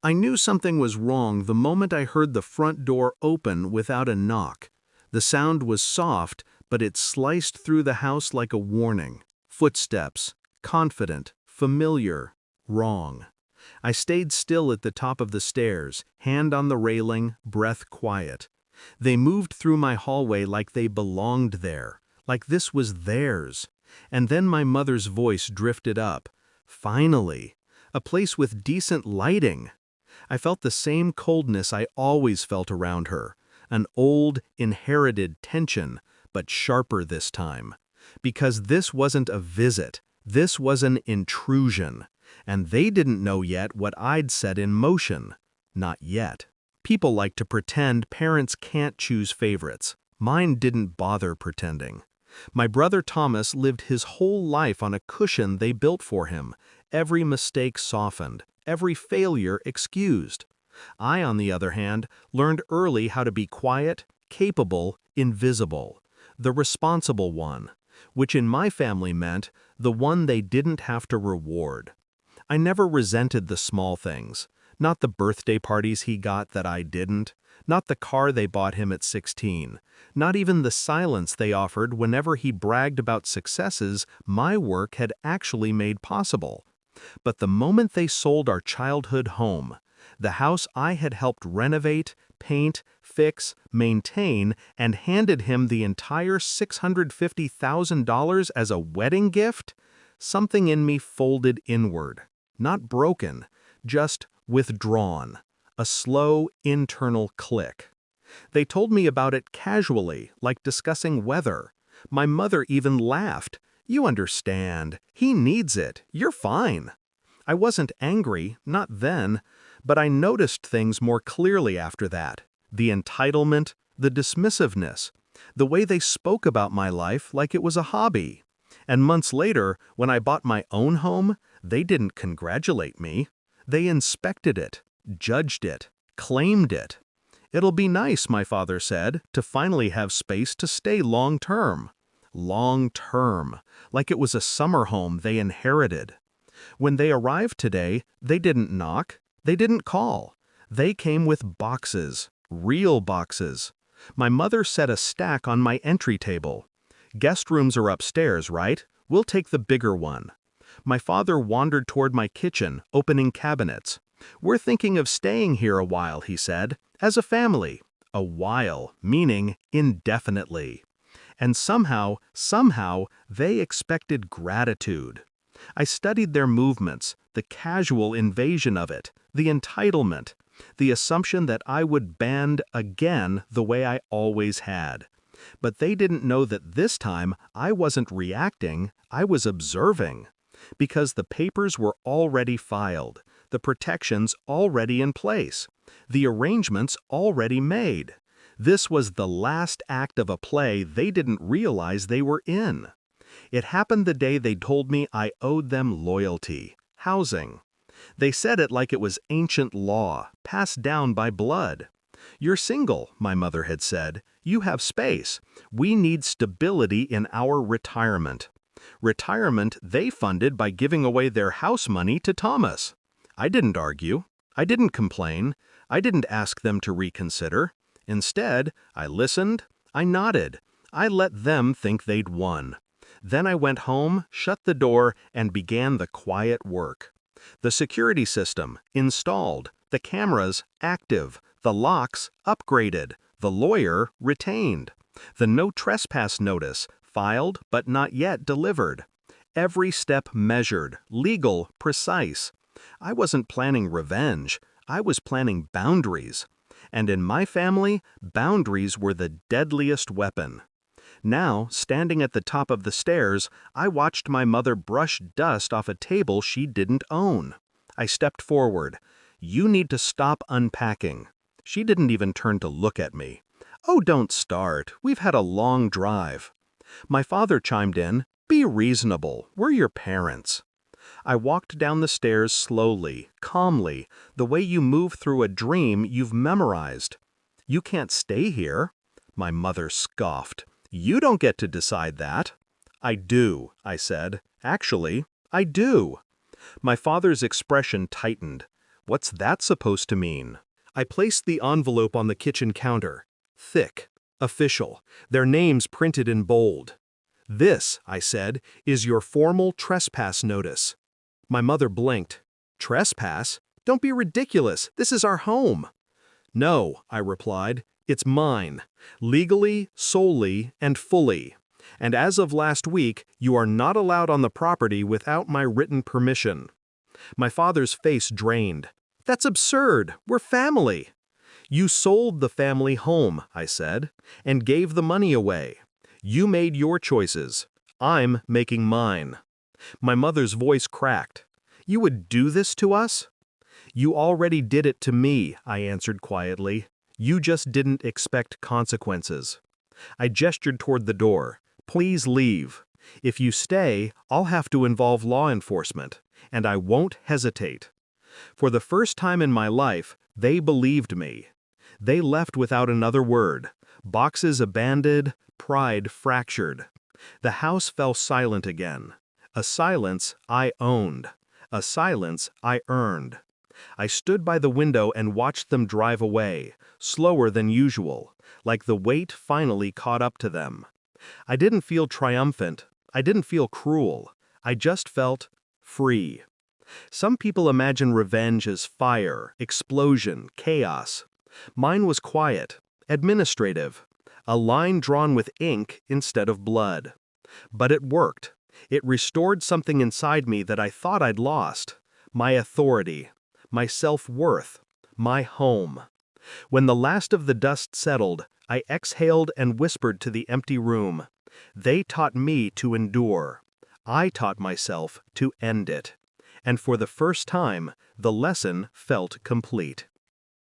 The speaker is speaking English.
I knew something was wrong the moment I heard the front door open without a knock. The sound was soft, but it sliced through the house like a warning. Footsteps. Confident. Familiar. Wrong. I stayed still at the top of the stairs, hand on the railing, breath quiet. They moved through my hallway like they belonged there, like this was theirs. And then my mother's voice drifted up. Finally! A place with decent lighting! I felt the same coldness I always felt around her, an old, inherited tension, but sharper this time. Because this wasn't a visit, this was an intrusion, and they didn't know yet what I'd set in motion. Not yet. People like to pretend parents can't choose favorites. Mine didn't bother pretending. My brother Thomas lived his whole life on a cushion they built for him, every mistake softened, every failure excused. I, on the other hand, learned early how to be quiet, capable, invisible, the responsible one, which in my family meant the one they didn't have to reward. I never resented the small things, not the birthday parties he got that I didn't, not the car they bought him at 16, not even the silence they offered whenever he bragged about successes my work had actually made possible. But the moment they sold our childhood home, the house I had helped renovate, paint, fix, maintain, and handed him the entire $650,000 as a wedding gift, something in me folded inward. Not broken, just withdrawn. A slow, internal click. They told me about it casually, like discussing weather. My mother even laughed. "You understand. He needs it. You're fine." I wasn't angry, not then, but I noticed things more clearly after that. The entitlement, the dismissiveness, the way they spoke about my life like it was a hobby. And months later, when I bought my own home, they didn't congratulate me. They inspected it, judged it, claimed it. "It'll be nice," my father said, "to finally have space to stay long-term." Long-term, like it was a summer home they inherited. When they arrived today, they didn't knock, they didn't call. They came with boxes, real boxes. My mother set a stack on my entry table. "Guest rooms are upstairs, right? We'll take the bigger one." My father wandered toward my kitchen, opening cabinets. "We're thinking of staying here a while," he said, "as a family." A while, meaning indefinitely. And somehow, they expected gratitude. I studied their movements, the casual invasion of it, the entitlement, the assumption that I would band again the way I always had. But they didn't know that this time I wasn't reacting, I was observing. Because the papers were already filed, the protections already in place, the arrangements already made. This was the last act of a play they didn't realize they were in. It happened the day they told me I owed them loyalty, housing. They said it like it was ancient law, passed down by blood. "You're single," my mother had said. "You have space. We need stability in our retirement." Retirement they funded by giving away their house money to Thomas. I didn't argue. I didn't complain. I didn't ask them to reconsider. Instead, I listened. I nodded. I let them think they'd won. Then I went home, shut the door, and began the quiet work. The security system, installed. The cameras, active. The locks, upgraded. The lawyer, retained. The no trespass notice, filed but not yet delivered. Every step measured, legal, precise. I wasn't planning revenge. I was planning boundaries. And in my family, boundaries were the deadliest weapon. Now, standing at the top of the stairs, I watched my mother brush dust off a table she didn't own. I stepped forward. "You need to stop unpacking." She didn't even turn to look at me. "Oh, don't start. We've had a long drive." My father chimed in. "Be reasonable. We're your parents." I walked down the stairs slowly, calmly, the way you move through a dream you've memorized. "You can't stay here." My mother scoffed. "You don't get to decide that." "I do," I said. "Actually, I do." My father's expression tightened. What's that supposed to mean? I placed the envelope on the kitchen counter. Thick, official, their names printed in bold. "This," I said, "is your formal trespass notice." My mother blinked. "Trespass? Don't be ridiculous. This is our home." "No," I replied, "it's mine. Legally, solely, and fully. And as of last week, you are not allowed on the property without my written permission." My father's face drained. "That's absurd. We're family." "You sold the family home," I said, "and gave the money away. You made your choices. I'm making mine." My mother's voice cracked. "You would do this to us?" "You already did it to me," I answered quietly. "You just didn't expect consequences." I gestured toward the door. "Please leave. If you stay, I'll have to involve law enforcement, and I won't hesitate." For the first time in my life, they believed me. They left without another word. Boxes abandoned, pride fractured. The house fell silent again. A silence I owned. A silence I earned. I stood by the window and watched them drive away, slower than usual, like the weight finally caught up to them. I didn't feel triumphant. I didn't feel cruel. I just felt free. Some people imagine revenge as fire, explosion, chaos. Mine was quiet, administrative, a line drawn with ink instead of blood. But it worked. It restored something inside me that I thought I'd lost: my authority, my self-worth, my home. When the last of the dust settled, I exhaled and whispered to the empty room, "They taught me to endure. I taught myself to end it." And for the first time, the lesson felt complete.